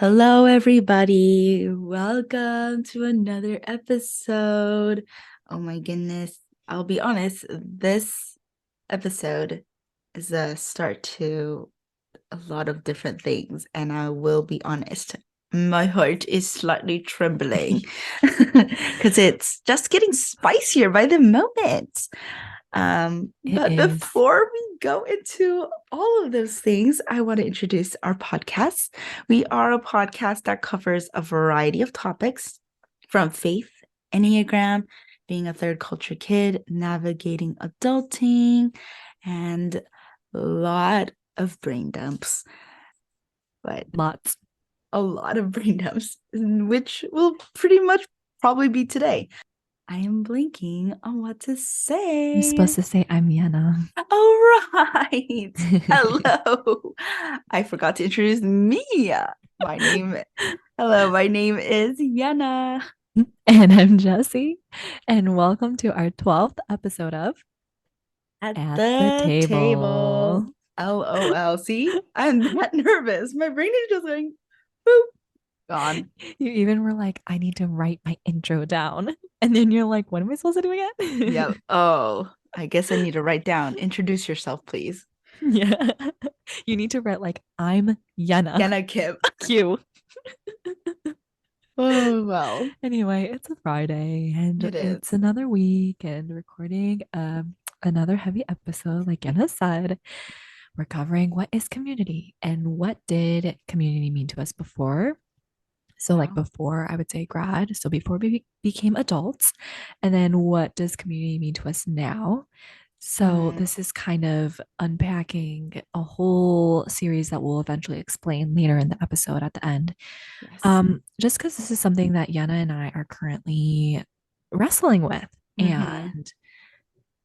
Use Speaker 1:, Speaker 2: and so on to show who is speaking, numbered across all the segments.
Speaker 1: Hello, everybody. Welcome to another episode. Oh my goodness. I'll be honest, this episode is a start to a lot of different things, and I will be honest, my heart is slightly trembling because it's just getting spicier by the moment.
Speaker 2: It
Speaker 1: But
Speaker 2: is.
Speaker 1: before we go into all of those things, I want to introduce our podcast. We are a podcast that covers a variety of topics from faith, enneagram, being a third culture kid, navigating adulting, and a lot of brain dumps. But
Speaker 2: Lots.
Speaker 1: a lot of brain dumps, which will pretty much probably be today. I am blanking on what to
Speaker 2: You're
Speaker 1: say.
Speaker 2: supposed to say I'm Yena.
Speaker 1: All right. Hello. I forgot to introduce me. My name, hello, my name is Yehna.
Speaker 2: And I'm Jessie. And welcome to our 12th episode of
Speaker 1: At
Speaker 2: At the
Speaker 1: the
Speaker 2: Table.
Speaker 1: table. LOL. See, I'm that nervous. My brain is just going, boop, gone.
Speaker 2: You even were like, I need to write my intro down. And then you're like, what am I supposed to do again?
Speaker 1: Yep. Oh, I guess I need to write down. Introduce yourself, please.
Speaker 2: Yeah. You need to write like, I'm Yena.
Speaker 1: Yehna Kim.
Speaker 2: Q.
Speaker 1: Oh, well,
Speaker 2: Anyway, it's a Friday and
Speaker 1: it is.
Speaker 2: it's another week and recording another heavy episode. Like Anna said, we're covering what is community and what did community mean to us before. So, like
Speaker 1: Wow.
Speaker 2: before, I would say grad. So, before we became adults. And then what does community mean to us now? So,
Speaker 1: Mm,
Speaker 2: this is kind of unpacking a whole series that we'll eventually explain later in the episode at the end.
Speaker 1: yes.
Speaker 2: Just because this is something that Yana and I are currently wrestling with
Speaker 1: Mm-hmm.
Speaker 2: and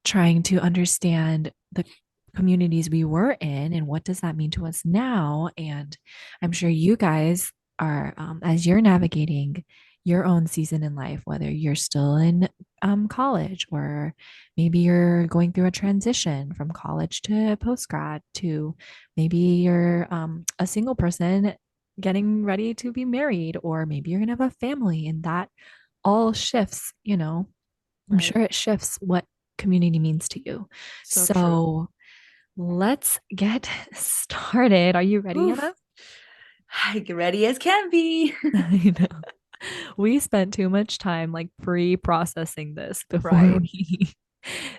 Speaker 2: trying to understand the communities we were in and what does that mean to us now. And I'm sure you guys are, as you're navigating your own season in life, whether you're still in college or maybe you're going through a transition from college to post grad to maybe you're a single person getting ready to be married, or maybe you're going to have a family, and that all shifts, I'm
Speaker 1: Right.
Speaker 2: sure it shifts what community means to you.
Speaker 1: So true.
Speaker 2: So let's get started. Are you ready, Anna?
Speaker 1: Oof. I get ready as can be.
Speaker 2: I know. We spent too much time like pre-processing this before
Speaker 1: Right.
Speaker 2: we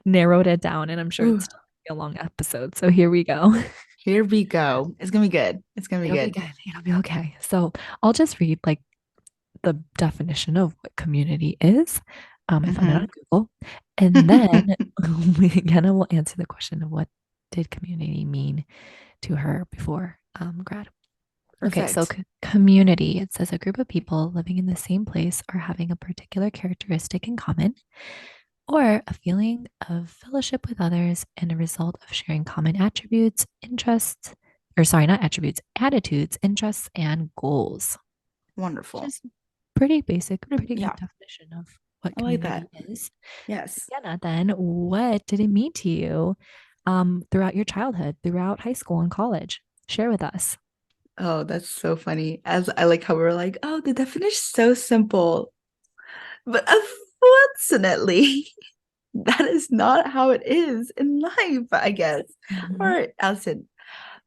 Speaker 2: narrowed it down, and I'm sure
Speaker 1: Ooh,
Speaker 2: it's still gonna be a long episode. So here we go.
Speaker 1: here we go. It's gonna be good. It's gonna be
Speaker 2: It'll be
Speaker 1: good.
Speaker 2: good. It'll be okay. So I'll just read like the definition of what community is. I found it
Speaker 1: Mm-hmm.
Speaker 2: on Google. And then we again will answer the question of what did community mean to her before grad. Okay, so
Speaker 1: Perfect.
Speaker 2: community, it says a group of people living in the same place or having a particular characteristic in common, or a feeling of fellowship with others and a result of sharing common attributes, interests, or sorry, not attributes, attitudes, interests, and goals. Which
Speaker 1: Wonderful.
Speaker 2: is pretty basic, pretty good
Speaker 1: Yeah,
Speaker 2: definition of what
Speaker 1: I like that.
Speaker 2: community is. So
Speaker 1: Yes.
Speaker 2: Sienna, then what did it mean to you throughout your childhood, throughout high school and college? Share with us.
Speaker 1: Oh, that's so funny. As I like how we were like, oh, the definition is so simple. But unfortunately, that is not how it is in life, I guess.
Speaker 2: Mhm.
Speaker 1: Or else it,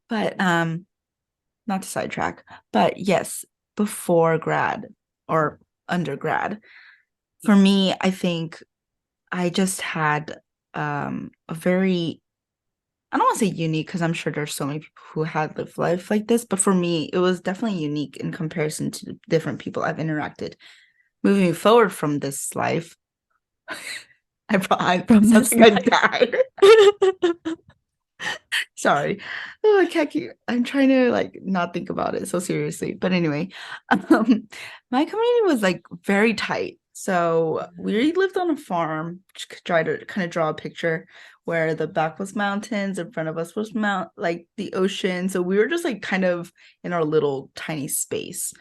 Speaker 1: but not to sidetrack, but yes, before grad or undergrad, for me, I think I just had a very, I don't want to say unique because I'm sure there's so many people who had lived life like this, but for me, it was definitely unique in comparison to the different people I've interacted. Moving forward from this life, I
Speaker 2: From
Speaker 1: sounds
Speaker 2: this
Speaker 1: like I
Speaker 2: life.
Speaker 1: died. Sorry. Oh, I can't keep, I'm trying to like not think about it so seriously. But anyway, my community was like very tight. So we lived on a farm, try to kind of draw a picture where the back was mountains, in front of us was like the ocean. So we were just like kind of in our little tiny space.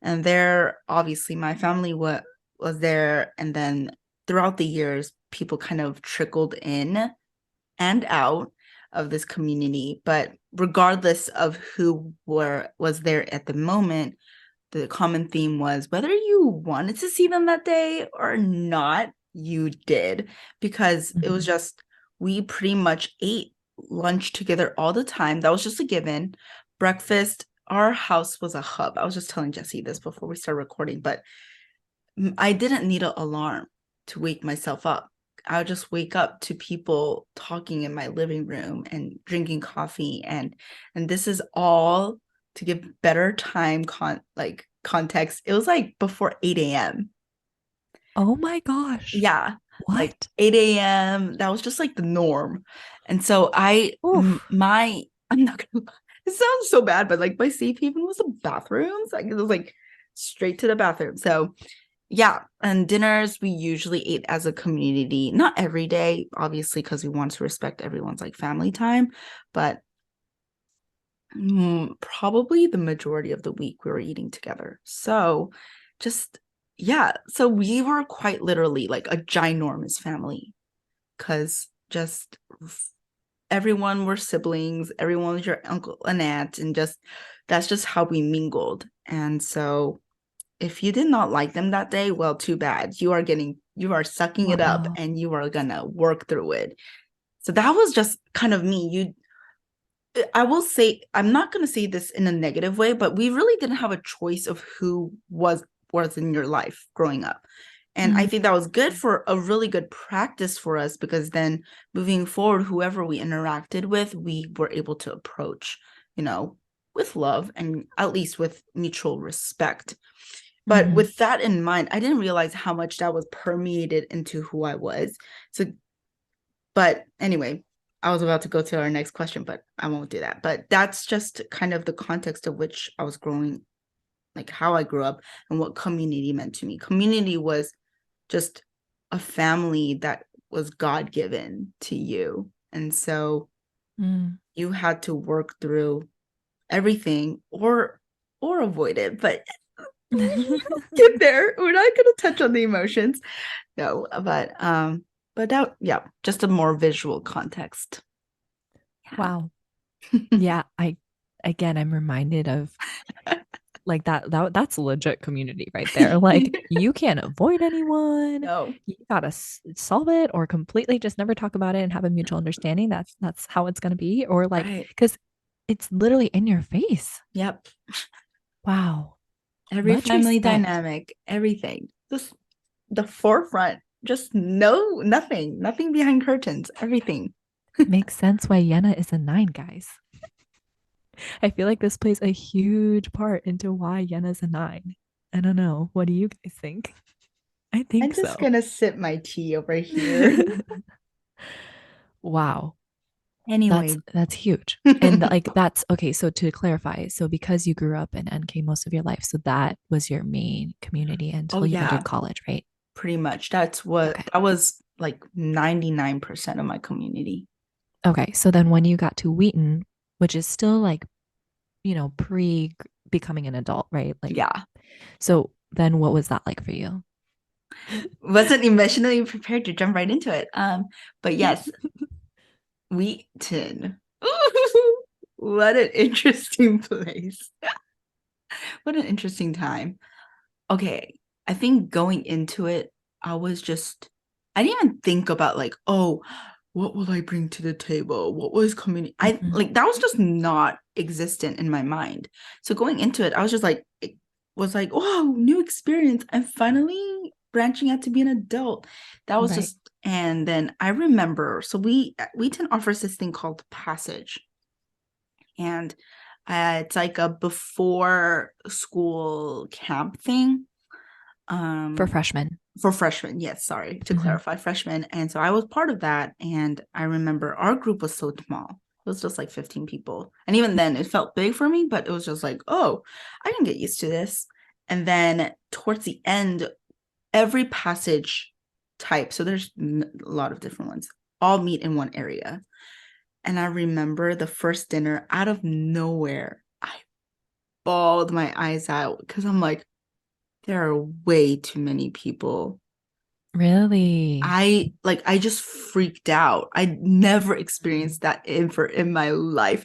Speaker 1: And there, obviously, my family was there. And then throughout the years, people kind of trickled in and out of this community. But regardless of who was there at the moment, the common theme was whether you wanted to see them that day or not, you did, because it was
Speaker 2: Mhm.
Speaker 1: just, we pretty much ate lunch together all the time. That was just a given. Breakfast, our house was a hub. I was just telling Jessie this before we started recording, but I didn't need an alarm to wake myself up. I would just wake up to people talking in my living room and drinking coffee, and this is all to give better time context. It was like before 8 a.m.
Speaker 2: Oh my gosh.
Speaker 1: Yeah, like
Speaker 2: What?
Speaker 1: 8 a.m. That was just like the norm. And so
Speaker 2: Oof.
Speaker 1: I'm not gonna lie, it sounds so bad, but like my safe haven was the bathrooms. Like it was like straight to the bathroom. So yeah, and dinners we usually ate as a community, not every day, obviously, because we want to respect everyone's like family time, but probably the majority of the week we were eating together. So just, yeah, so we were quite literally like a ginormous family, because just everyone were siblings, everyone was your uncle and aunt, and just that's just how we mingled. And so if you did not like them that day, well, too bad. You are sucking it up
Speaker 2: Wow.
Speaker 1: and you are gonna work through it. So that was just kind of me. I will say, I'm not gonna say this in a negative way, but we really didn't have a choice of who was in your life growing up. And I
Speaker 2: Mm.
Speaker 1: think that was good, for a really good practice for us, because then moving forward, whoever we interacted with, we were able to approach, you know, with love and at least with mutual respect. But
Speaker 2: Mhm.
Speaker 1: with that in mind, I didn't realize how much that was permeated into who I was. So, but anyway, I was about to go to our next question, but I won't do that. But that's just kind of the context of which I was growing, like how I grew up and what community meant to me. Community was just a family that was God given to you. And so
Speaker 2: Mm.
Speaker 1: you had to work through everything or avoid it. But get there. We're not gonna touch on the emotions. No, but that, yeah, just a more visual context.
Speaker 2: Wow. Yeah, I'm reminded of like that's a legit community right there. Like you can't avoid anyone.
Speaker 1: No,
Speaker 2: You gotta solve it or completely just never talk about it and have a mutual understanding. That's how it's gonna be. Or like
Speaker 1: right.
Speaker 2: because it's literally in your face.
Speaker 1: Yep.
Speaker 2: Wow.
Speaker 1: Every
Speaker 2: Much
Speaker 1: family
Speaker 2: respect.
Speaker 1: dynamic, everything. Just the forefront. Just nothing behind curtains, everything.
Speaker 2: Makes sense why Yena is a 9, guys. I feel like this plays a huge part into why Yena's a 9. I don't know. What do you guys think? I
Speaker 1: I'm
Speaker 2: think
Speaker 1: just
Speaker 2: so.
Speaker 1: gonna sip my tea over here.
Speaker 2: Wow. That's
Speaker 1: Anyway.
Speaker 2: that's huge. And like that's okay. So to clarify, so because you grew up in NK most of your life, so that was your main community
Speaker 1: Oh
Speaker 2: until you
Speaker 1: yeah,
Speaker 2: entered college, right?
Speaker 1: pretty much. That
Speaker 2: Okay.
Speaker 1: was like 99% of my community.
Speaker 2: Okay. So then when you got to Wheaton, which is still like, pre becoming an adult, right? Like,
Speaker 1: Yeah.
Speaker 2: so then what was that like for you?
Speaker 1: Wasn't emotionally prepared to jump right into it. But yes, Wheaton. Ooh, what an interesting place. What an interesting time. Okay, I think going into it, I didn't even think about like, oh, what will I bring to the table? What was community? I
Speaker 2: Mhm.
Speaker 1: like that was just not existent in my mind. So going into it, I was just like, it was like, oh, new experience. I'm finally branching out to be an adult. That was
Speaker 2: Right.
Speaker 1: just, and then I remember, so we didn't offer this thing called Passage, and it's like a before school camp thing,
Speaker 2: For
Speaker 1: um
Speaker 2: freshmen.
Speaker 1: for freshmen, yes, sorry to
Speaker 2: Mhm.
Speaker 1: clarify, freshmen. And so I was part of that, and I remember our group was so small. It was just like 15 people, and even then it felt big for me, but it was just like, oh, I can get used to this. And then towards the end, every passage type, so there's a lot of different ones, all meet in one area. And I remember the first dinner, out of nowhere, I bawled my eyes out because I'm like, there are way too many people
Speaker 2: Really?
Speaker 1: I just freaked out. I never experienced that ever in my life.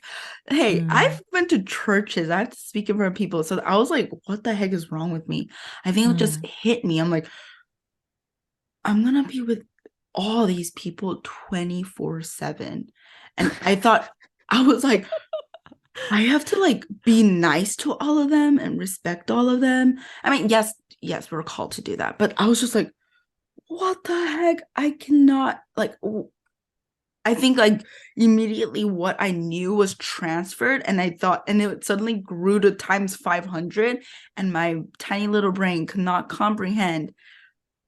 Speaker 1: Hey,
Speaker 2: Mm,
Speaker 1: I've been to churches. I have to speak in front of people. So I was like, what the heck is wrong with me? I think it just
Speaker 2: mm,
Speaker 1: hit me. I'm like, I'm gonna be with all these people 24/7. And I thought, I was like, I have to like be nice to all of them and respect all of them. I mean, yes, we're called to do that. But I was just like, what the heck? I cannot like I think like immediately what I knew was transferred and I thought and it suddenly grew to times 500 and my tiny little brain could not comprehend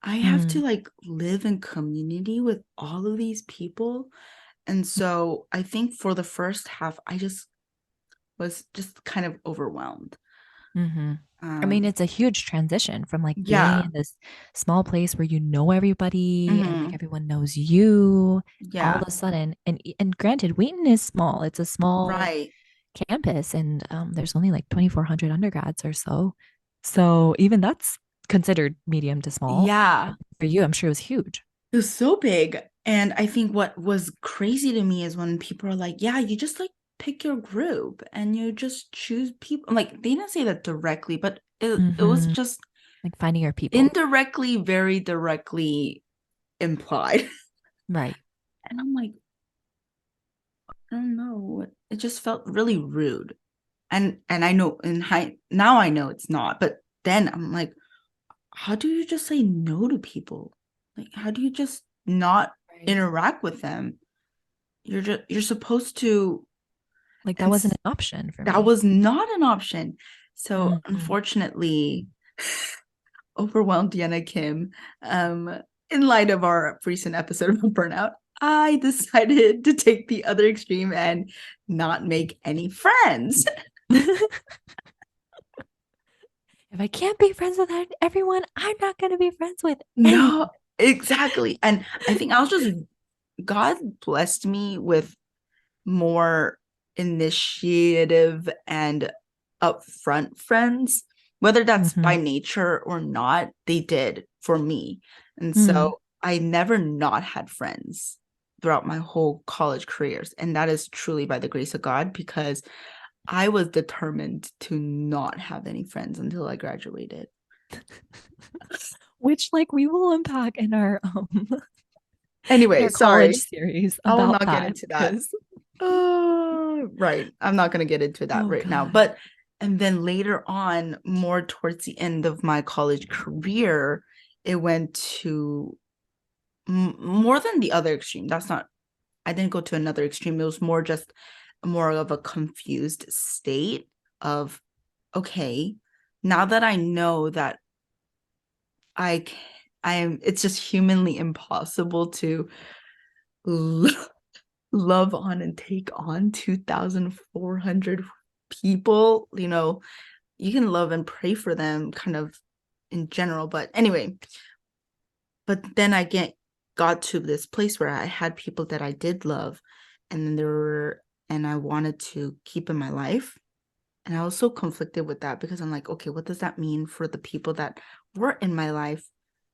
Speaker 1: I have to
Speaker 2: mm,
Speaker 1: like live in community with all of these people. And so I think for the first half I just was just kind of overwhelmed.
Speaker 2: mm-hmm. I mean,
Speaker 1: Um
Speaker 2: it's a huge transition from like being
Speaker 1: yeah.
Speaker 2: in this small place where you know everybody and like
Speaker 1: Hmm.
Speaker 2: everyone knows you all
Speaker 1: Yeah.
Speaker 2: of a sudden. And granted, Wheaton is small. It's a small
Speaker 1: Right.
Speaker 2: campus and there's only like 2,400 undergrads or so. So even that's considered medium to small.
Speaker 1: Yeah.
Speaker 2: For you, I'm sure it was huge.
Speaker 1: It was so big. And I think what was crazy to me is when people are like, yeah, you just like pick your group and you just choose people. Like they didn't say that directly, but it was
Speaker 2: Hmm.
Speaker 1: just
Speaker 2: Like finding your people.
Speaker 1: indirectly, very directly implied.
Speaker 2: Right.
Speaker 1: And I'm like, I don't know. It just felt really rude. And I know in high now I know it's not, but then I'm like, how do you just say no to people? Like, how do you just not
Speaker 2: Right.
Speaker 1: interact with them? You're supposed to
Speaker 2: Like that
Speaker 1: and
Speaker 2: wasn't an option for
Speaker 1: that
Speaker 2: me.
Speaker 1: was not an option. So
Speaker 2: Mhm.
Speaker 1: unfortunately, overwhelmed Yenna Kim, in light of our recent episode of burnout, I decided to take the other extreme and not make any friends.
Speaker 2: If I can't be friends with everyone, I'm not going to be friends with anyone.
Speaker 1: No, exactly. And I think I was just God blessed me with more initiative and upfront friends, whether that's
Speaker 2: Hmm.
Speaker 1: by nature or not, they did for me. And
Speaker 2: Mm.
Speaker 1: so I never not had friends throughout my whole college careers. And that is truly by the grace of God because I was determined to not have any friends until I graduated.
Speaker 2: Which like we will unpack in
Speaker 1: Anyway,
Speaker 2: our college
Speaker 1: sorry.
Speaker 2: series
Speaker 1: I will
Speaker 2: about
Speaker 1: not get
Speaker 2: that
Speaker 1: into that.
Speaker 2: because
Speaker 1: Right. I'm not going to get into that
Speaker 2: oh
Speaker 1: right now.
Speaker 2: god.
Speaker 1: But, and then later on, more towards the end of my college career, it went to more than the other extreme. That's not, I didn't go to another extreme. It was more just more of a confused state of, okay, now that I know that I, I am, it's just humanly impossible to love on and take on 2,400 people, you can love and pray for them kind of in general. But anyway, but then I got to this place where I had people that I did love and then there were and I wanted to keep in my life. And I was so conflicted with that because I'm like, okay, what does that mean for the people that were in my life?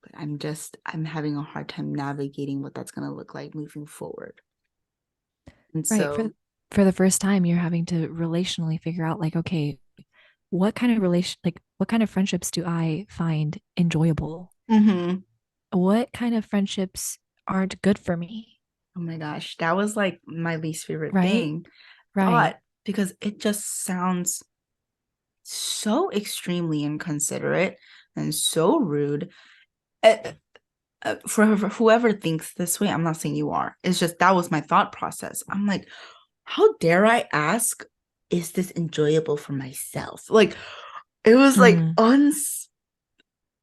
Speaker 1: But I'm having a hard time navigating what that's gonna look like moving forward. And
Speaker 2: Right.
Speaker 1: so
Speaker 2: For the first time, you're having to relationally figure out like, okay, what kind of friendships do I find enjoyable?
Speaker 1: mhm.
Speaker 2: What kind of friendships aren't good for me?
Speaker 1: Oh my gosh, that was like my least favorite
Speaker 2: Right?
Speaker 1: thing.
Speaker 2: Right.
Speaker 1: Thought because it just sounds so extremely inconsiderate and so rude. Uh, for whoever thinks this way, I'm not saying you are. It's just that was my thought process. I'm like, how dare I ask, is this enjoyable for myself? Like, it was like
Speaker 2: Mm,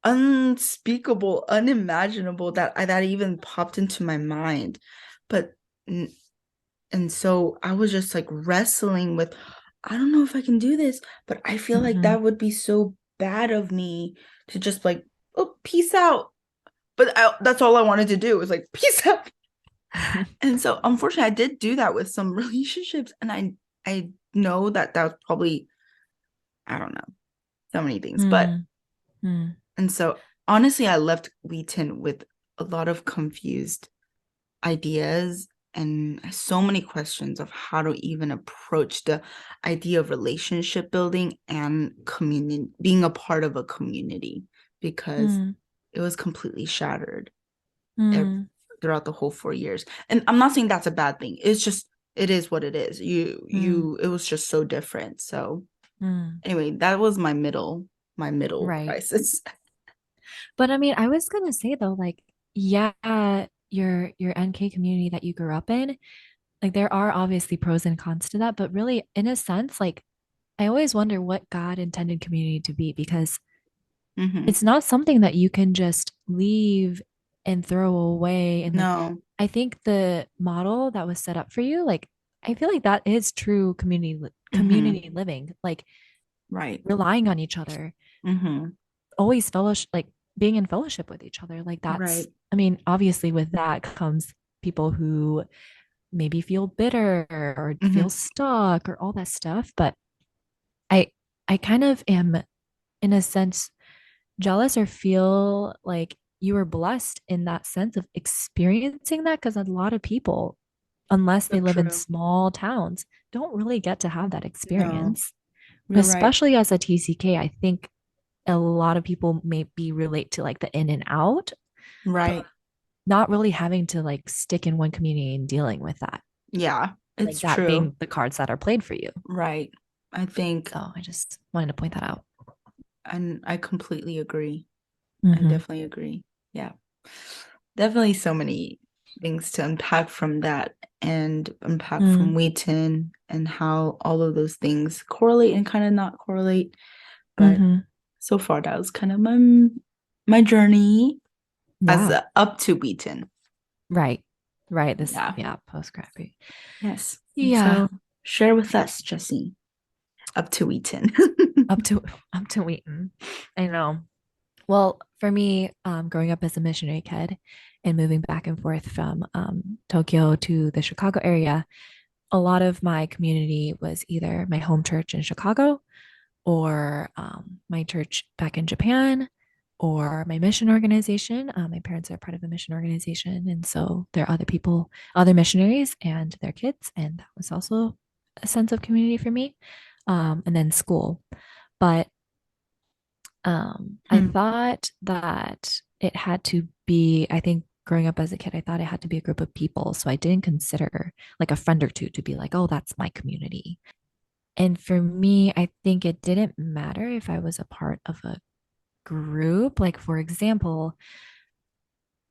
Speaker 1: unspeakable, unimaginable that that even popped into my mind. But and so I was just like wrestling with, I don't know if I can do this, but I feel like
Speaker 2: hmm.
Speaker 1: that would be so bad of me to just like, oh, peace out. But that's all I wanted to do was like, peace out. And so unfortunately, I did do that with some relationships. And I know that that was probably, I don't know, so many things. But,
Speaker 2: Mm, mm.
Speaker 1: and so honestly, I left Wheaton with a lot of confused ideas and so many questions of how to even approach the idea of relationship building and community, being a part of a community, because
Speaker 2: Mm,
Speaker 1: it was completely shattered ev-
Speaker 2: mm,
Speaker 1: throughout the whole 4 years. And I'm not saying that's a bad thing. It's just it is what it is.
Speaker 2: mm,
Speaker 1: It was just so different. So
Speaker 2: mm.
Speaker 1: anyway, that was my middle
Speaker 2: Right.
Speaker 1: crisis.
Speaker 2: But I mean, I was gonna say though, like, yeah, your NK community that you grew up in, like there are obviously pros and cons to that, but really, in a sense, like I always wonder what God intended community to be because
Speaker 1: Hmm.
Speaker 2: it's not something that you can just leave and throw away. And like,
Speaker 1: No.
Speaker 2: I think the model that was set up for you, like, I feel like that is true
Speaker 1: Hmm.
Speaker 2: community living, like
Speaker 1: Right.
Speaker 2: relying on each other,
Speaker 1: Hmm.
Speaker 2: always fellowship, like being in fellowship with each other. Like that's,
Speaker 1: Right.
Speaker 2: I mean, obviously with that comes people who maybe feel bitter or feel
Speaker 1: Hmm.
Speaker 2: stuck or all that stuff. But I I kind of am in a sense jealous or feel like you were blessed in that sense of experiencing that because a lot of people, unless
Speaker 1: So
Speaker 2: they live in
Speaker 1: true.
Speaker 2: small towns, don't really get to have that
Speaker 1: No,
Speaker 2: experience.
Speaker 1: you're right.
Speaker 2: Especially as a TCK, I think a lot of people maybe relate to like the in and out, but
Speaker 1: Right.
Speaker 2: not really having to like stick in one community and dealing with that,
Speaker 1: Yeah,
Speaker 2: like
Speaker 1: it's
Speaker 2: that
Speaker 1: true.
Speaker 2: being the cards that are played for you.
Speaker 1: Right. I think,
Speaker 2: So I just wanted to point that out.
Speaker 1: and I completely agree. I
Speaker 2: Mm-hmm.
Speaker 1: definitely agree. Yeah. Definitely so many things to unpack from that and unpack from
Speaker 2: Mm-hmm.
Speaker 1: wheaton and how all of those things correlate and kind of not correlate. But
Speaker 2: Mm-hmm.
Speaker 1: so far, that was kind of my journey as
Speaker 2: Yeah.
Speaker 1: up to wheaton.
Speaker 2: Right. Right. This,
Speaker 1: Yeah.
Speaker 2: yeah, post crappy.
Speaker 1: Yes.
Speaker 2: Yeah.
Speaker 1: So share with us, Jessie, up to wheaton.
Speaker 2: Up to up to Wheaton. I know. Well, for me, growing up as a missionary kid and moving back and forth from Tokyo to the Chicago area, a lot of my community was either my home church in Chicago or my church back in Japan or my mission organization. My parents are part of a mission organization. And so there are other people, other missionaries and their kids. And that was also a sense of community for me. And then school. But I
Speaker 1: Hmm.
Speaker 2: thought that it had to be, I think growing up as a kid, I thought it had to be a group of people. So I didn't consider like a friend or two to be like, oh, that's my community. And for me, I think it didn't matter if I was a part of a group. Like, for example,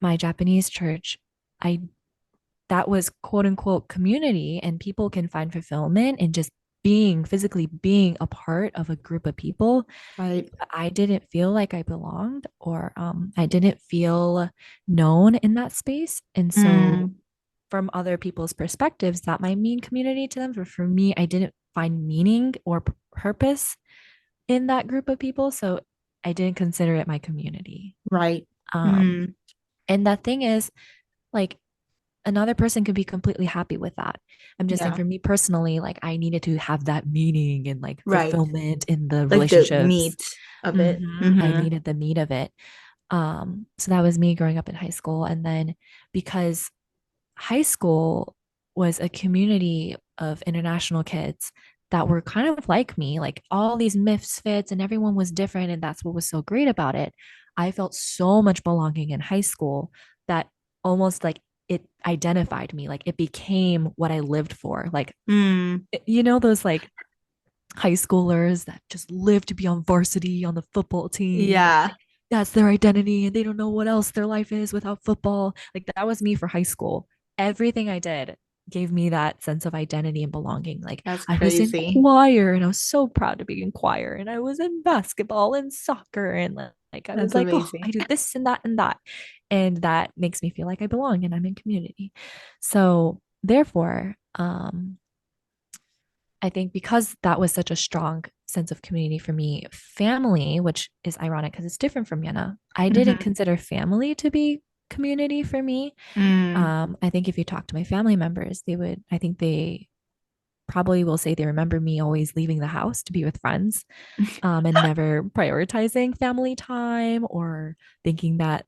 Speaker 2: my Japanese church, I that was quote unquote community, and people can find fulfillment in just being physically being a part of a group of people.
Speaker 1: Right.
Speaker 2: But I didn't feel like I belonged or I didn't feel known in that space. And so,
Speaker 1: Mm,
Speaker 2: from other people's perspectives, that might mean community to them. But for me, I didn't find meaning or purpose in that group of people. So I didn't consider it my community.
Speaker 1: right.
Speaker 2: Um,
Speaker 1: Mm,
Speaker 2: and the thing is, like, another person could be completely happy with that. I'm just saying
Speaker 1: yeah.
Speaker 2: for me personally, like I needed to have that meaning and like
Speaker 1: Right.
Speaker 2: fulfillment in the
Speaker 1: Like the
Speaker 2: relationships.
Speaker 1: meat of it.
Speaker 2: I
Speaker 1: Hmm.
Speaker 2: needed the meat of it. So that was me growing up in high school. And then because high school was a community of international kids that were kind of like me, like all these misfits and everyone was different. And that's what was so great about it. I felt so much belonging in high school that almost like it identified me, like it became what I lived for. Like,
Speaker 1: Mm,
Speaker 2: those like high schoolers that just live to be on varsity on the football team. And
Speaker 1: yeah.
Speaker 2: like that's their identity and they don't know what else their life is without football. Like that was me for high school. Everything I did gave me that sense of identity and belonging. Like
Speaker 1: That's
Speaker 2: I was in
Speaker 1: crazy.
Speaker 2: choir and I was so proud to be in choir and I was in basketball and soccer and like I was
Speaker 1: That's
Speaker 2: like, oh,
Speaker 1: amazing.
Speaker 2: I do this and that and that. And that makes me feel like I belong and I'm in community. So therefore, I think because that was such a strong sense of community for me, family, which is ironic because it's different from Yena, I didn't
Speaker 1: Hmm.
Speaker 2: consider family to be community for me.
Speaker 1: Mm,
Speaker 2: I think if you talk to my family members, I think they probably will say they remember me always leaving the house to be with friends and never prioritizing family time or thinking that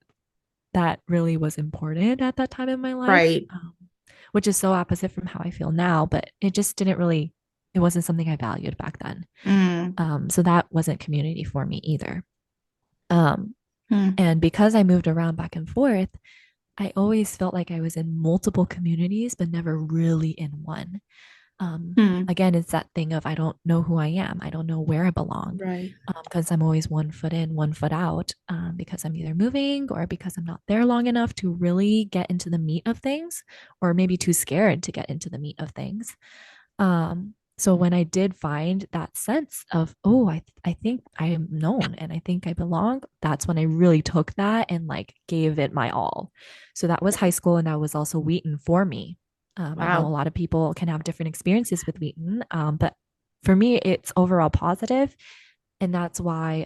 Speaker 2: that really was important at that time in my life,
Speaker 1: Right.
Speaker 2: which is so opposite from how I feel now, but it just didn't really, it wasn't something I valued back then.
Speaker 1: Mm,
Speaker 2: So that wasn't community for me either. Um,
Speaker 1: mm,
Speaker 2: and because I moved around back and forth, I always felt like I was in multiple communities, but never really in one.
Speaker 1: mm.
Speaker 2: Again, it's that thing of I don't know who I am. I don't know where I belong
Speaker 1: Right.
Speaker 2: because I'm always one foot in, one foot out because I'm either moving or because I'm not there long enough to really get into the meat of things, or maybe too scared to get into the meat of things. So when I did find that sense of, oh, I think I am known and I think I belong, that's when I really took that and like gave it my all. So that was high school, and that was also Wheaton for me. I know a
Speaker 1: Wow.
Speaker 2: lot of people can have different experiences with Wheaton, but for me, it's overall positive, and that's why,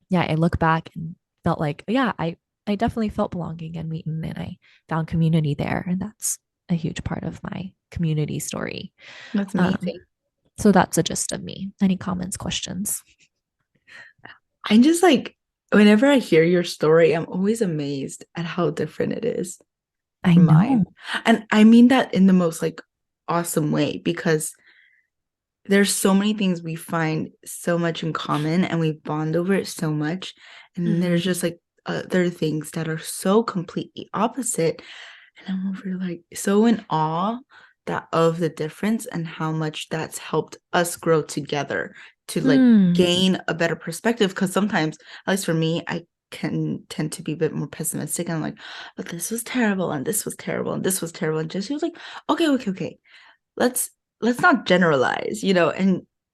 Speaker 2: yeah, I look back and felt like, yeah, I definitely felt belonging in Wheaton, and I found community there, and that's a huge part of my community story.
Speaker 1: That's
Speaker 2: Um,
Speaker 1: amazing.
Speaker 2: so that's a gist of me. Any comments, questions?
Speaker 1: I'm just like, whenever I hear your story, I'm always amazed at how different it is
Speaker 2: I
Speaker 1: from
Speaker 2: know.
Speaker 1: mine. And I mean that in the most like awesome way, because there's so many things we find so much in common and we bond over it so much. And there's
Speaker 2: Mm-hmm.
Speaker 1: just like other things that are so completely opposite. And I'm over like so in awe that of the difference and how much that's helped us grow together to like
Speaker 2: Mm,
Speaker 1: gain a better perspective. Because sometimes, at least for me, I can tend to be a bit more pessimistic. And I'm like, but this was terrible, and this was terrible, and this was terrible. And Jessie was like, okay, okay, okay, let's let's not generalize,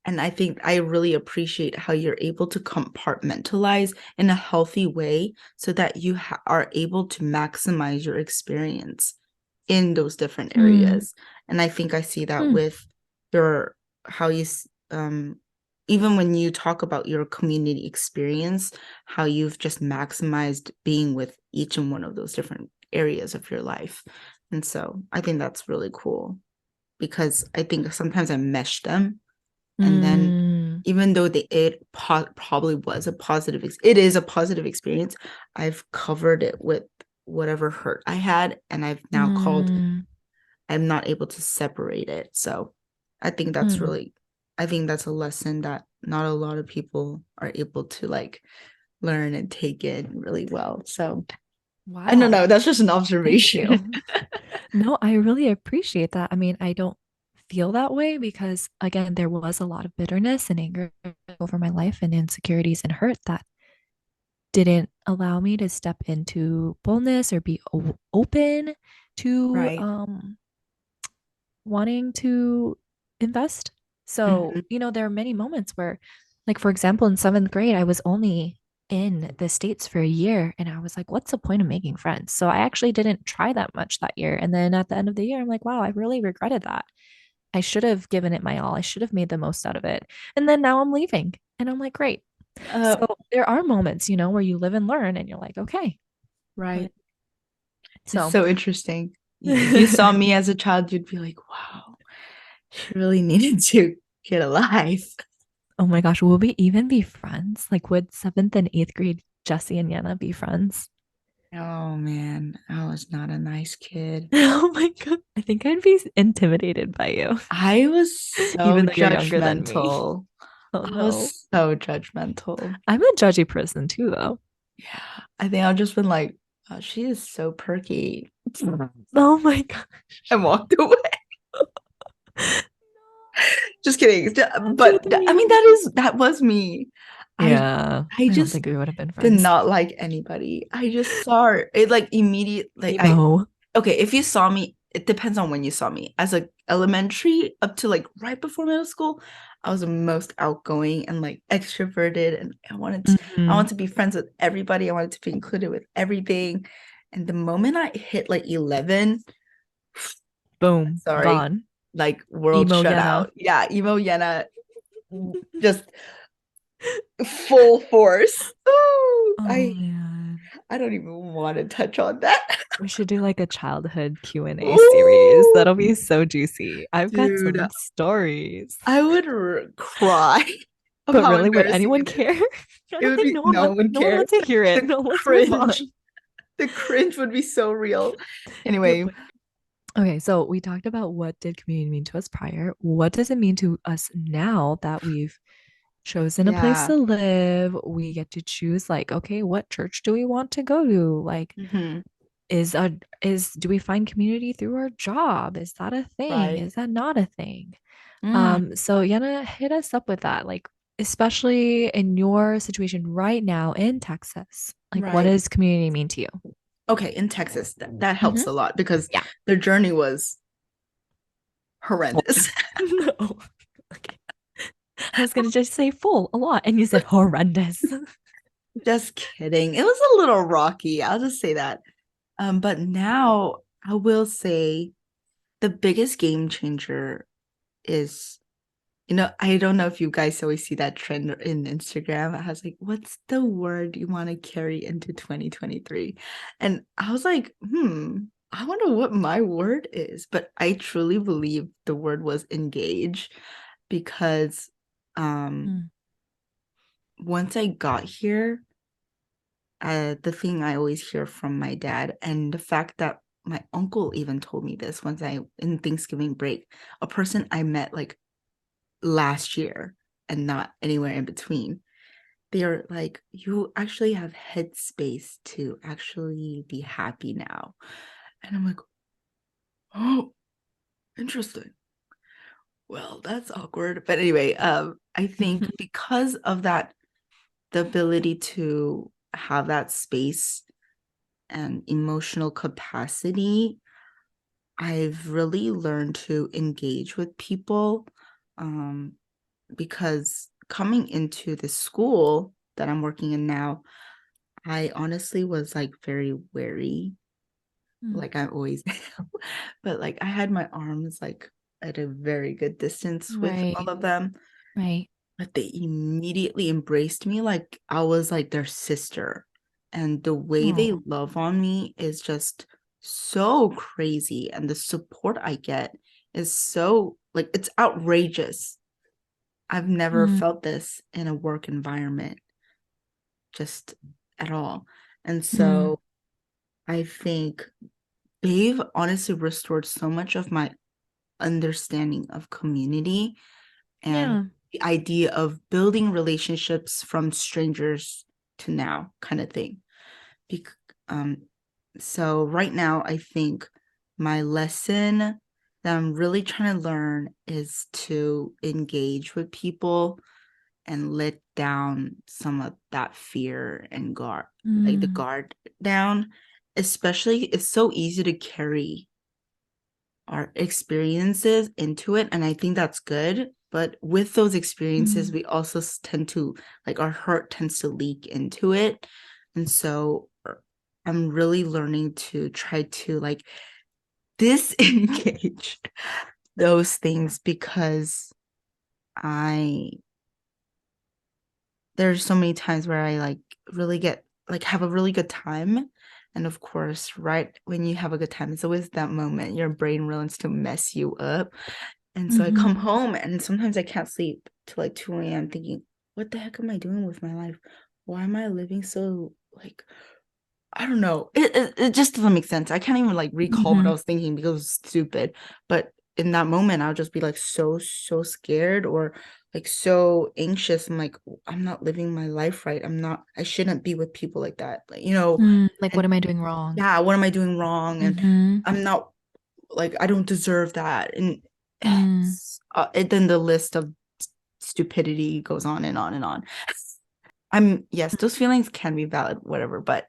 Speaker 1: and I think I really appreciate how you're able to compartmentalize in a healthy way so that you are able to maximize your experience in those different
Speaker 2: mm,
Speaker 1: areas. And I think I see that
Speaker 2: mm.
Speaker 1: with your how you um even when you talk about your community experience, how you've just maximized being with each and one of those different areas of your life. And so I think that's really cool, because I think sometimes I mesh them, and then
Speaker 2: Mm.
Speaker 1: even though probably was a positive, it is a positive experience. I've covered it with whatever hurt I had, and I've now called.
Speaker 2: Mm.
Speaker 1: I'm not able to separate it. So I think that's
Speaker 2: Mm.
Speaker 1: really, I think that's a lesson that not a lot of people are able to like learn and take in really well. So I don't
Speaker 2: Wow.
Speaker 1: know. That's just an
Speaker 2: Thank
Speaker 1: observation.
Speaker 2: you. No, I really appreciate that. I mean, I don't feel that way because, again, there was a lot of bitterness and anger over my life and insecurities and hurt that didn't allow me to step into boldness or be open to
Speaker 1: Right.
Speaker 2: wanting to invest. So,
Speaker 1: Mhm.
Speaker 2: there are many moments where, like, for example, in seventh grade, I was only in the States for a year and I was like, what's the point of making friends? So I actually didn't try that much that year. And then at the end of the year, I'm like, wow, I really regretted that. I should have given it my all. I should have made the most out of it. And then now I'm leaving and I'm like, great.
Speaker 1: Uh,
Speaker 2: So there are moments, where you live and learn and you're like, okay. But
Speaker 1: right. It's
Speaker 2: so
Speaker 1: so interesting. If you saw me as a child, you'd be like, wow, she really needed to get a life.
Speaker 2: oh my gosh, will we even be friends? Like, would seventh and eighth grade Jessie and Yehna be friends?
Speaker 1: Oh man, I was not a nice kid.
Speaker 2: Oh my God. I think I'd be intimidated by you,
Speaker 1: I was so
Speaker 2: even though you're younger than me.
Speaker 1: judgmental.
Speaker 2: Oh
Speaker 1: I
Speaker 2: no.
Speaker 1: was so judgmental.
Speaker 2: I'm a judgy person too, though.
Speaker 1: Yeah, I think I've just been like, oh, she is so perky,
Speaker 2: Oh my God.
Speaker 1: and walked away. Just kidding.
Speaker 2: Don't do
Speaker 1: But
Speaker 2: it to
Speaker 1: I mean,
Speaker 2: me.
Speaker 1: that was me. I
Speaker 2: Yeah.
Speaker 1: I
Speaker 2: I don't
Speaker 1: just
Speaker 2: think we would have been
Speaker 1: did
Speaker 2: friends.
Speaker 1: not like anybody. I just saw her. It like immediate like I
Speaker 2: Emo.
Speaker 1: okay, if you saw me, it depends on when you saw me. As a elementary up to like right before middle school, I was the most outgoing and like extroverted, and I
Speaker 2: Hmm.
Speaker 1: wanted to be friends with everybody. I wanted to be included with everything. And the moment I hit like 11,
Speaker 2: Boom.
Speaker 1: sorry,
Speaker 2: Gone.
Speaker 1: like world
Speaker 2: Emo
Speaker 1: shut
Speaker 2: Yena.
Speaker 1: out. Yeah, emo Yena, just full force. Ooh,
Speaker 2: Oh man.
Speaker 1: I don't even want to touch on that.
Speaker 2: We should do like a childhood Q&A series.
Speaker 1: Ooh,
Speaker 2: That'll be so juicy. I've got
Speaker 1: dude,
Speaker 2: some stories.
Speaker 1: I would cry of
Speaker 2: But
Speaker 1: how
Speaker 2: really, would
Speaker 1: embarrassing
Speaker 2: anyone
Speaker 1: it is.
Speaker 2: care? I
Speaker 1: It
Speaker 2: don't
Speaker 1: would
Speaker 2: think
Speaker 1: be
Speaker 2: no one
Speaker 1: no one
Speaker 2: no one
Speaker 1: cares.
Speaker 2: wants to hear it.
Speaker 1: The
Speaker 2: No, let's move on.
Speaker 1: cringe. The cringe would be so real.
Speaker 2: It
Speaker 1: Anyway,
Speaker 2: would. Okay, so we talked about what did community mean to us prior. What does it mean to us now that we've chosen a place
Speaker 1: yeah.
Speaker 2: to live? We get to choose like, okay, what church do we want to go to? Like,
Speaker 1: Hmm.
Speaker 2: is a is do we find community through our job? Is that a thing?
Speaker 1: Right.
Speaker 2: Is that not a thing?
Speaker 1: Mm,
Speaker 2: So Yana, hit us up with that. Like, especially in your situation right now in Texas, like what
Speaker 1: right.
Speaker 2: does community mean to you?
Speaker 1: Okay, in Texas, that helps
Speaker 2: Hmm.
Speaker 1: a lot because
Speaker 2: Yeah.
Speaker 1: the journey was
Speaker 2: Full.
Speaker 1: horrendous.
Speaker 2: No. Okay. I was gonna just say full a lot, and you said horrendous.
Speaker 1: Just kidding. It was a little rocky. I'll just say that. But now I will say the biggest game changer is, I don't know if you guys always see that trend in Instagram. I was like, what's the word you want to carry into 2023? And I was like, I wonder what my word is. But I truly believe the word was engage because um
Speaker 2: Mm,
Speaker 1: once I got here, the thing I always hear from my dad, and the fact that my uncle even told me this once I in Thanksgiving break, a person I met like last year and not anywhere in between. They're like, you actually have headspace to actually be happy now. And I'm like, oh, interesting. Well, that's awkward. But anyway, I think
Speaker 2: mhm,
Speaker 1: because of that, the ability to have that space and emotional capacity, I've really learned to engage with people. Um, because coming into the school that I'm working in now, I honestly was like very wary,
Speaker 2: mm.
Speaker 1: like I always am. But like I had my arms like at a very good distance with all
Speaker 2: Right,
Speaker 1: of them,
Speaker 2: right.
Speaker 1: but they immediately embraced me like I was like their sister. And the way they
Speaker 2: Oh.
Speaker 1: love on me is just so crazy. And the support I get is so like it's outrageous. I've never
Speaker 2: Mm,
Speaker 1: felt this in a work environment just at all. And
Speaker 2: mm.
Speaker 1: so I think they've honestly restored so much of my understanding of community and
Speaker 2: Yeah.
Speaker 1: the idea of building relationships from strangers to now kind of thing. Bec- um, so right now, I think my lesson that I'm really trying to learn is to engage with people and let down some of that fear and guard, like the
Speaker 2: Mm,
Speaker 1: guard down. Especially, it's so easy to carry our experiences into it. And I think that's good. But with those experiences,
Speaker 2: mm,
Speaker 1: we also tend to, like, our hurt tends to leak into it. And so I'm really learning to try to, like, disengage those things because I there's so many times where I like really get like have a really good time. And of course, right when you have a good time, it's always that moment your brain wants to mess you up. And so I
Speaker 2: mhm,
Speaker 1: come home and sometimes I can't sleep till like 2 a.m. thinking, what the heck am I doing with my life? Why am I living so like I don't know. It just doesn't make sense. I can't even like recall what I
Speaker 2: mhm,
Speaker 1: was thinking because it was stupid. But in that moment, I'll just be like so scared or like so anxious. I'm like, I'm not living my life right. I shouldn't be with people like that. Like,
Speaker 2: mm. Like, what
Speaker 1: and
Speaker 2: am I doing wrong?
Speaker 1: yeah, what am I doing wrong? And
Speaker 2: Mhm,
Speaker 1: I'm not like I don't deserve that. And
Speaker 2: mm,
Speaker 1: then the list of stupidity goes on and on and on. Yes, those feelings can be valid, whatever, but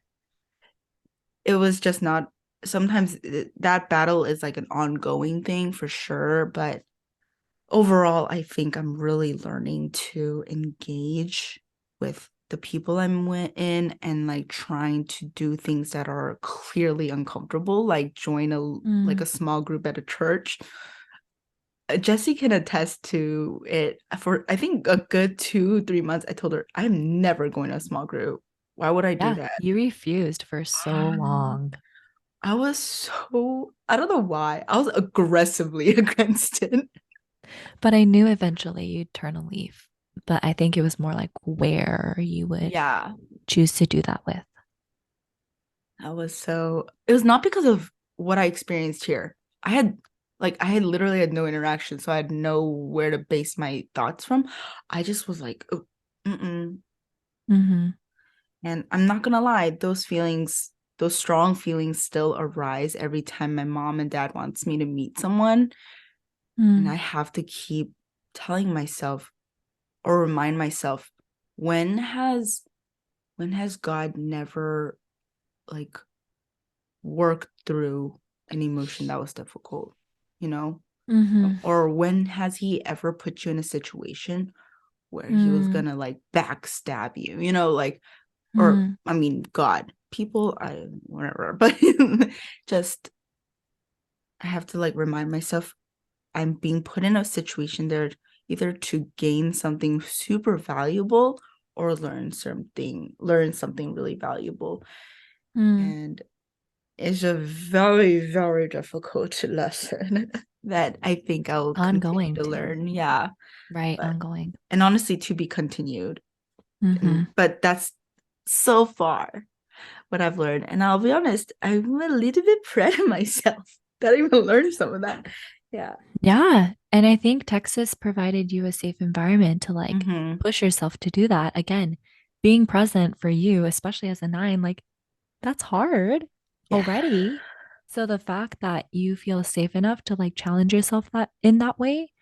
Speaker 1: it was just not sometimes that battle is like an ongoing thing for sure, but overall I think I'm really learning to engage with the people in and like trying to do things that are clearly uncomfortable, like join
Speaker 2: mm.
Speaker 1: a small group at a church. Jessie can attest to it. For I think a good 2 3 months I told her I'm never going to a small group. Why would I do
Speaker 2: Yeah,
Speaker 1: that?
Speaker 2: you refused for so long,
Speaker 1: I was so, I don't know why. I was aggressively against it.
Speaker 2: but I knew eventually you'd turn a leaf. But I think it was more like where you would
Speaker 1: Yeah.
Speaker 2: choose to do that with.
Speaker 1: it was not because of what I experienced here. I had literally had no interaction, so I had nowhere to base my thoughts from. I just was like, oh, mm-mm.
Speaker 2: Mm-hmm.
Speaker 1: And I'm not gonna lie, those strong feelings still arise every time my mom and dad wants me to meet someone, and I
Speaker 2: Mm.
Speaker 1: have to keep telling myself or remind myself, when has when has God never like worked through an emotion that was difficult, you know?
Speaker 2: Mm-hmm.
Speaker 1: Or when has he ever put you in a situation where he was
Speaker 2: Mm.
Speaker 1: gonna like backstab you, you know, like, or
Speaker 2: Mm.
Speaker 1: I mean, God, people, I whatever, but just I have to like remind myself I'm being put in a situation there either to gain something super valuable or learn something really valuable.
Speaker 2: Mm.
Speaker 1: And it's a very, very difficult lesson that I think I will continue
Speaker 2: Ongoing
Speaker 1: to
Speaker 2: too.
Speaker 1: learn. Yeah.
Speaker 2: Right.
Speaker 1: But,
Speaker 2: Ongoing.
Speaker 1: and honestly, to be continued.
Speaker 2: Mm-hmm.
Speaker 1: But that's so far what I've learned. And I'll be honest, I'm a little bit proud of myself that I even learned some of that. Yeah.
Speaker 2: Yeah. And I think Texas provided you a safe environment to like
Speaker 1: Mm-hmm.
Speaker 2: push yourself to do that. Again, being present for you, especially as a nine, like that's hard
Speaker 1: Yeah.
Speaker 2: already. So the fact that you feel safe enough to like challenge yourself that in that way,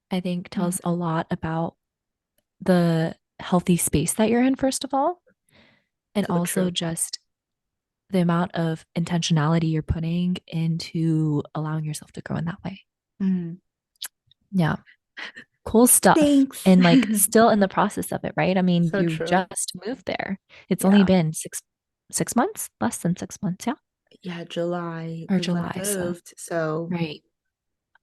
Speaker 2: I think
Speaker 1: Mm,
Speaker 2: tells a lot about the healthy space that you're in, first of all, and
Speaker 1: so
Speaker 2: also
Speaker 1: true.
Speaker 2: just the amount of intentionality you're putting into allowing yourself to grow in that way.
Speaker 1: Mm.
Speaker 2: Yeah. Cool stuff.
Speaker 1: Thanks.
Speaker 2: And like still in the process of it, right? I mean,
Speaker 1: So
Speaker 2: you
Speaker 1: true.
Speaker 2: just moved there. It's only
Speaker 1: Yeah.
Speaker 2: been six months, less than 6 months, yeah.
Speaker 1: Yeah, July
Speaker 2: Or
Speaker 1: is when I
Speaker 2: July. So
Speaker 1: moved. So
Speaker 2: right.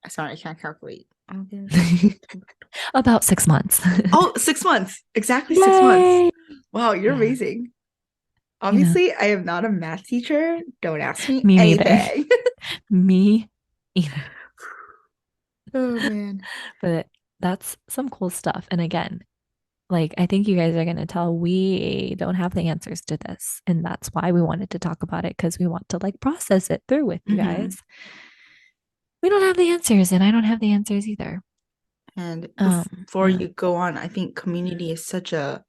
Speaker 1: sorry, I can't calculate. August, September.
Speaker 2: About 6 months.
Speaker 1: Oh, 6 months. Exactly 6 months.
Speaker 2: Yay.
Speaker 1: Wow, you're
Speaker 2: Yeah.
Speaker 1: amazing.
Speaker 2: You know,
Speaker 1: Obviously, I am not a math teacher. Don't ask me
Speaker 2: me neither.
Speaker 1: anything.
Speaker 2: Me either.
Speaker 1: Oh man.
Speaker 2: But that's some cool stuff. And again, like I think you guys are going to tell we don't have the answers to this. And that's why we wanted to talk about it because we want to like process it through with you
Speaker 1: Hmm.
Speaker 2: guys. We don't have the answers, and I don't have the answers either.
Speaker 1: And before
Speaker 2: Yeah.
Speaker 1: you go on, I think community is such a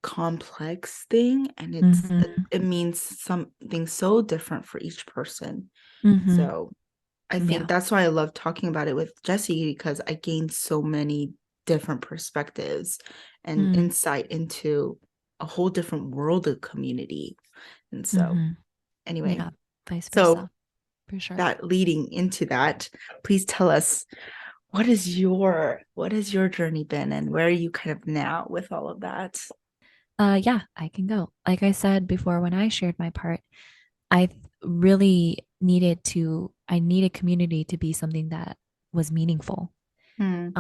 Speaker 1: complex thing, and
Speaker 2: Mm-hmm.
Speaker 1: it means something so different for each person.
Speaker 2: Mm-hmm.
Speaker 1: So I think
Speaker 2: Yeah.
Speaker 1: that's why I love talking about it with Jessie, because I gained so many different perspectives and
Speaker 2: Mm.
Speaker 1: insight into a whole different world of community. And so,
Speaker 2: Mm-hmm.
Speaker 1: anyway,
Speaker 2: Yeah. Vice
Speaker 1: so
Speaker 2: versa, for sure.
Speaker 1: that leading into that, please tell us, what has your journey been, and where are you kind of now with all of that?
Speaker 2: Yeah, I can go. Like I said before, when I shared my part, I really I needed community to be something that was meaningful.
Speaker 1: Hmm.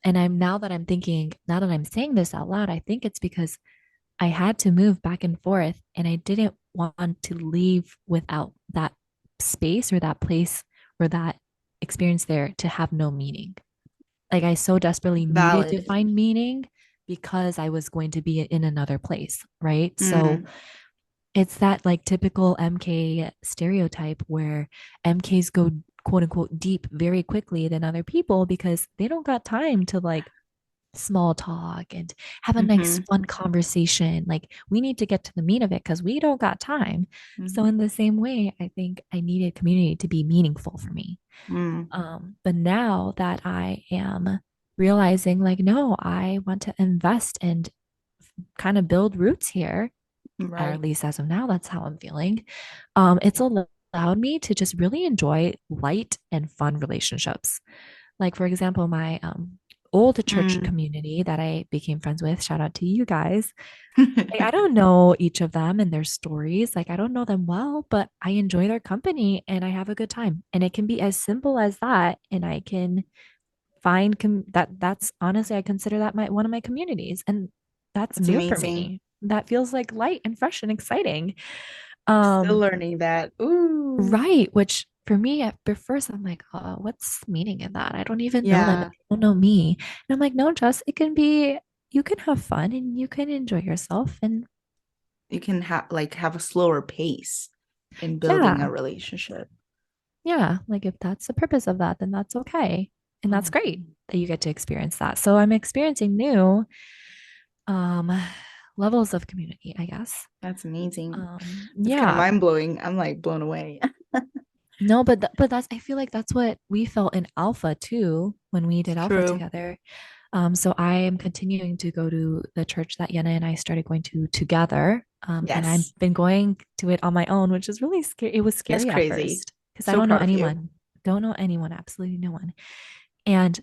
Speaker 2: And now that I'm saying this out loud, I think it's because I had to move back and forth and I didn't want to leave without that space or that place or that experience there to have no meaning. Like I so desperately needed to
Speaker 1: Valid.
Speaker 2: find meaning because I was going to be in another place, right? So
Speaker 1: Hmm.
Speaker 2: it's that like typical MK stereotype where MKs go quote unquote deep very quickly than other people because they don't got time to like small talk and have a nice
Speaker 1: Hmm.
Speaker 2: fun conversation. Like we need to get to the meat of it because we don't got time. So in the same way, I think I needed community to be meaningful for me.
Speaker 1: Hmm.
Speaker 2: But now that I am realizing like, no, I want to invest and kind of build roots here, or at
Speaker 1: Right.
Speaker 2: least as of now, that's how I'm feeling. It's allowed me to just really enjoy light and fun relationships. Like, for example, my old church
Speaker 1: Mm.
Speaker 2: community that I became friends with, shout out to you guys. I don't know each of them and their stories. Like, I don't know them well, but I enjoy their company and I have a good time. And it can be as simple as that. And I can find that's honestly, I consider that my one of my communities. And that's
Speaker 1: That's
Speaker 2: new for
Speaker 1: amazing.
Speaker 2: me. That feels like light and fresh and exciting.
Speaker 1: Still
Speaker 2: Um,
Speaker 1: learning that. Ooh.
Speaker 2: right, which for me at first I'm like, oh, what's meaning in that? I don't even know them. They
Speaker 1: Yeah.
Speaker 2: don't know me. And I'm like, no, Jess, it can be, you can have fun and you can enjoy yourself. And
Speaker 1: you can have a slower pace in building a
Speaker 2: Yeah.
Speaker 1: relationship.
Speaker 2: Yeah. Like if that's the purpose of that, then that's okay. And that's great
Speaker 1: Mhm.
Speaker 2: that you get to experience that. So I'm experiencing new um levels of community, I guess.
Speaker 1: That's amazing. It's kind of
Speaker 2: Yeah.
Speaker 1: mind blowing. I'm like blown away.
Speaker 2: No, but but that's I feel like that's what we felt in Alpha too when we
Speaker 1: It's
Speaker 2: did Alpha
Speaker 1: true.
Speaker 2: together. So I am continuing to go to the church that Yena and I started going to together. And I've
Speaker 1: Yes.
Speaker 2: been going to it on my own, which is really scary. It was
Speaker 1: It's
Speaker 2: scary at
Speaker 1: crazy.
Speaker 2: first because I
Speaker 1: So proud of you.
Speaker 2: don't know anyone, absolutely no one. And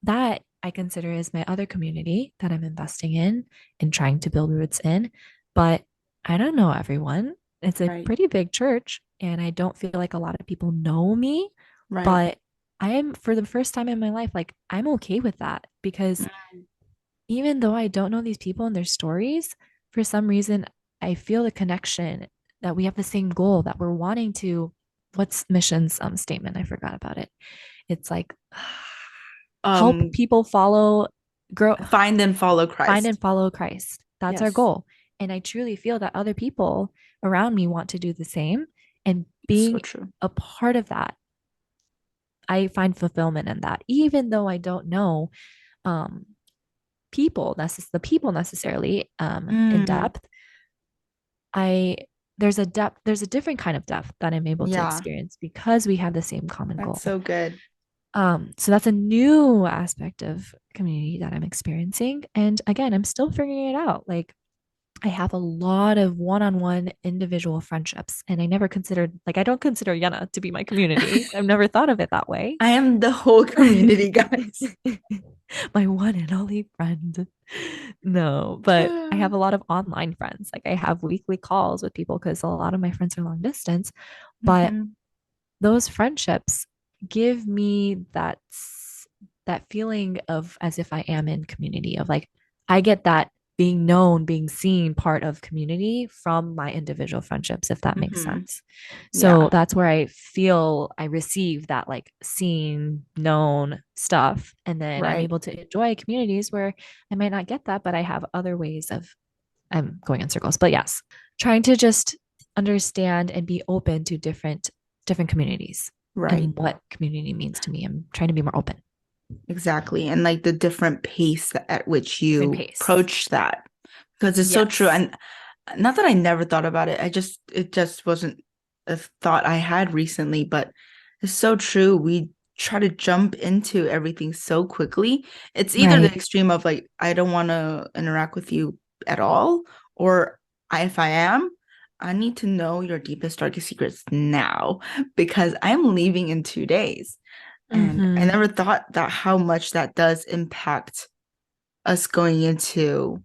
Speaker 2: that I consider is my other community that I'm investing in and trying to build roots in. But I don't know everyone. It's a
Speaker 1: Right.
Speaker 2: pretty big church, and I don't feel like a lot of people know me.
Speaker 1: Right.
Speaker 2: But I am, for the first time in my life, like I'm okay with that because even though I don't know these people and their stories, for some reason, I feel the connection that we have the same goal that we're wanting to. What's mission's statement? I forgot about it. It's like help
Speaker 1: Um,
Speaker 2: people follow, grow,
Speaker 1: find and follow
Speaker 2: find
Speaker 1: Christ.
Speaker 2: and follow Christ. That's our
Speaker 1: Yes.
Speaker 2: goal. And I truly feel that other people around me want to do the same. And
Speaker 1: It's so
Speaker 2: being
Speaker 1: true.
Speaker 2: a part of that, I find fulfillment in that, even though I don't know um, the people necessarily in
Speaker 1: Mm,
Speaker 2: depth. I there's a depth, there's a different kind of depth that I'm able to
Speaker 1: yeah,
Speaker 2: experience because we have the same common
Speaker 1: that's
Speaker 2: goal.
Speaker 1: so good.
Speaker 2: So that's a new aspect of community that I'm experiencing. And again, I'm still figuring it out. Like I have a lot of one-on-one individual friendships, and I don't consider Yena to be my community. I've never thought of it that way.
Speaker 1: I am the whole community, guys.
Speaker 2: My one and only friend. No, but I have a lot of online friends. Like I have weekly calls with people because a lot of my friends are long distance, but
Speaker 1: Mhm.
Speaker 2: those friendships give me that feeling of as if I am in community of like I get that being known, being seen part of community from my individual friendships, if that makes
Speaker 1: Mhm.
Speaker 2: sense. So
Speaker 1: Yeah,
Speaker 2: that's where I feel I receive that like seen, known stuff. And then I'm
Speaker 1: right.
Speaker 2: able to enjoy communities where I might not get that, but I have other ways of I'm going in circles. But yes, trying to just understand and be open to different communities
Speaker 1: Right.
Speaker 2: and what community means to me. I'm trying to be more open,
Speaker 1: Exactly. And like the different pace at which
Speaker 2: different
Speaker 1: you
Speaker 2: pace.
Speaker 1: approach that. Because it's so true.
Speaker 2: Yes.
Speaker 1: And not that I never thought about it. It just wasn't a thought I had recently, but it's so true. We try to jump into everything so quickly. It's either the
Speaker 2: Right.
Speaker 1: extreme of like, I don't want to interact with you at all, or if I am, I need to know your deepest, darkest secrets now because I'm leaving in 2 days. And I
Speaker 2: Mm-hmm.
Speaker 1: never thought that how much that does impact us going into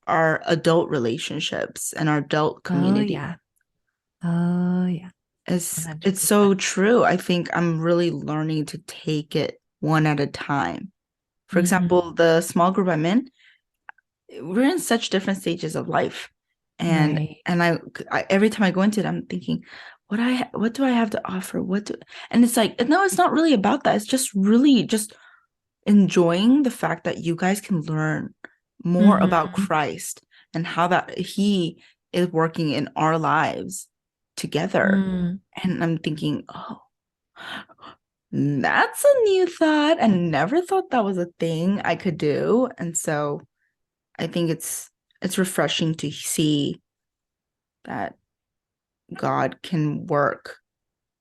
Speaker 1: our adult relationships and our adult
Speaker 2: Oh
Speaker 1: community.
Speaker 2: yeah. Oh yeah.
Speaker 1: It's so
Speaker 2: 100%.
Speaker 1: true. I think I'm really learning to take it one at a time. For
Speaker 2: Mm-hmm.
Speaker 1: example, the small group I'm in, we're in such different stages of life. And
Speaker 2: Right.
Speaker 1: every time I go into it, I'm thinking, what do I have to offer? And it's like, no, it's not really about that. It's just really just enjoying the fact that you guys can learn more about
Speaker 2: Mm-hmm.
Speaker 1: Christ and how that he is working in our lives together.
Speaker 2: Mm.
Speaker 1: And I'm thinking, oh, that's a new thought. I never thought that was a thing I could do. And so I think it's refreshing to see that God can work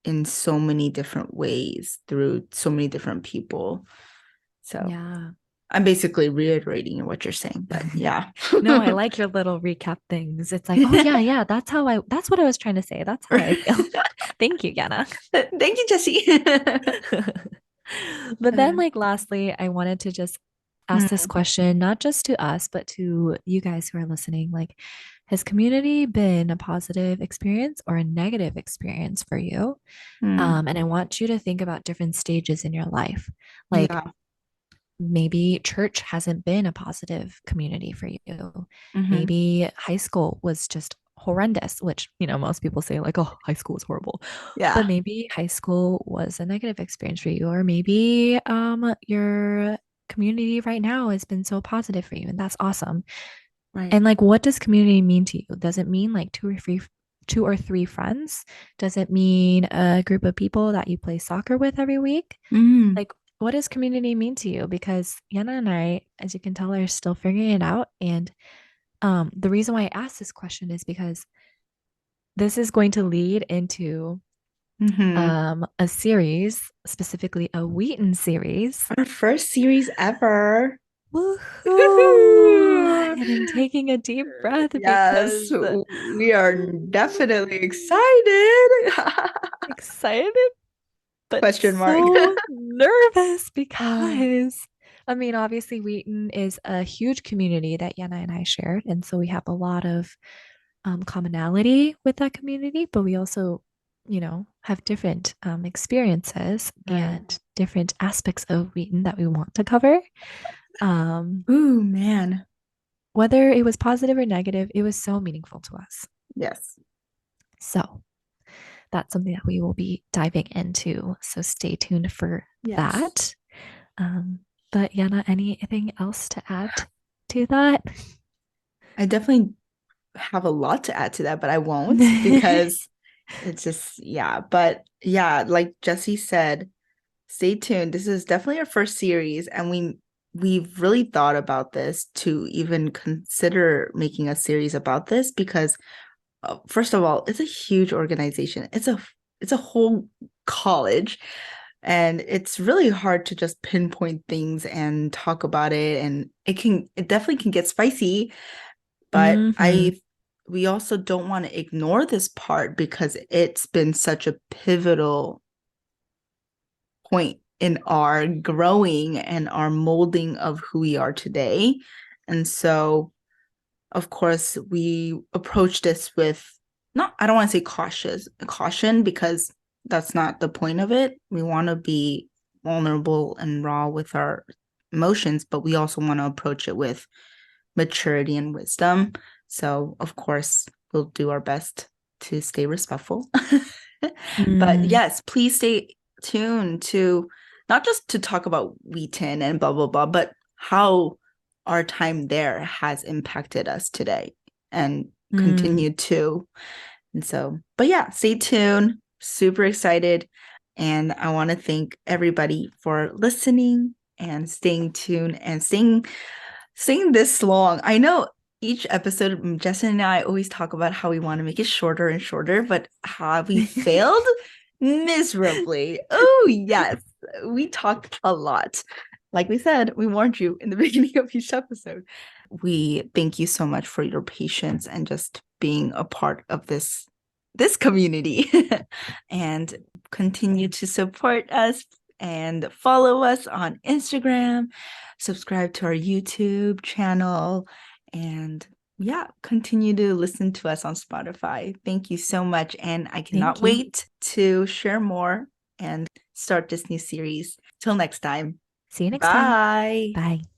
Speaker 1: in so many different ways through so many different people. So
Speaker 2: Yeah.
Speaker 1: I'm basically reiterating what you're saying, but yeah.
Speaker 2: No, I like your little recap things. It's like, oh yeah, yeah, that's what I was trying to say. That's how I feel. Thank you, Yana.
Speaker 1: Thank you, Jessie.
Speaker 2: But then,
Speaker 1: Uh,
Speaker 2: like, lastly, I wanted to just ask this
Speaker 1: mm,
Speaker 2: question, not just to us, but to you guys who are listening. Like, has community been a positive experience or a negative experience for you?
Speaker 1: mm,
Speaker 2: And I want you to think about different stages in your life. Like,
Speaker 1: yeah.
Speaker 2: maybe church hasn't been a positive community for you.
Speaker 1: Hmm.
Speaker 2: Maybe high school was just horrendous, which, most people say, like, oh, high school is horrible. But
Speaker 1: Yeah.
Speaker 2: maybe high school was a negative experience for you, or maybe your community right now has been so positive for you, and that's awesome.
Speaker 1: Right.
Speaker 2: And like, what does community mean to you? Does it mean like two or three friends? Does it mean a group of people that you play soccer with every week?
Speaker 1: Mm,
Speaker 2: Like, what does community mean to you? Because Yana and I, as you can tell, are still figuring it out. And the reason why I asked this question is because this is going to lead into
Speaker 1: hmm.
Speaker 2: a series, specifically a Wheaton series.
Speaker 1: Our first series ever.
Speaker 2: Woohoo! And I'm taking a deep breath
Speaker 1: Yes,
Speaker 2: because
Speaker 1: we are definitely excited.
Speaker 2: excited, but
Speaker 1: Question mark.
Speaker 2: so nervous
Speaker 1: Uh,
Speaker 2: because I mean, obviously, Wheaton is a huge community that Yana and I shared. And so we have a lot of commonality with that community, but we also, have different experiences
Speaker 1: right.
Speaker 2: and different aspects of Wheaton that we want to cover. Um,
Speaker 1: Ooh, man.
Speaker 2: whether it was positive or negative, it was so meaningful to us.
Speaker 1: Yes.
Speaker 2: So that's something that we will be diving into. So stay tuned for
Speaker 1: Yes.
Speaker 2: that. Um, but Yana, anything else to add to that?
Speaker 1: I definitely have a lot to add to that, but I won't because it's just, yeah. But yeah, like Jessie said, stay tuned. This is definitely our first series, and we've really thought about this to even consider making a series about this because first of all, it's a huge organization. It's a whole college, and it's really hard to just pinpoint things and talk about it, and it definitely can get spicy, but
Speaker 2: Mm-hmm.
Speaker 1: I we also don't want to ignore this part because it's been such a pivotal point in our growing and our molding of who we are today. And so, of course, we approach this with not, I don't want to say caution because that's not the point of it. We want to be vulnerable and raw with our emotions, but we also want to approach it with maturity and wisdom. So, of course, we'll do our best to stay respectful. But
Speaker 2: Mm,
Speaker 1: yes, please stay tuned to not just to talk about wheaton and blah, blah, blah, but how our time there has impacted us today and
Speaker 2: mm.
Speaker 1: continue to. And so, but yeah, stay tuned. Super excited. And I want to thank everybody for listening and staying tuned and staying this long. I know each episode, Justin and I always talk about how we want to make it shorter and shorter, but have we failed miserably? Oh, yes. We talked a lot. Like we said, we warned you in the beginning of each episode. We thank you so much for your patience and just being a part of this community and continue to support us and follow us on Instagram, subscribe to our YouTube channel, and yeah, continue to listen to us on Spotify. Thank you so much. And I cannot
Speaker 2: Thank you.
Speaker 1: wait to share more and start this new series. Till next time.
Speaker 2: See you next time.
Speaker 1: Bye.
Speaker 2: Bye.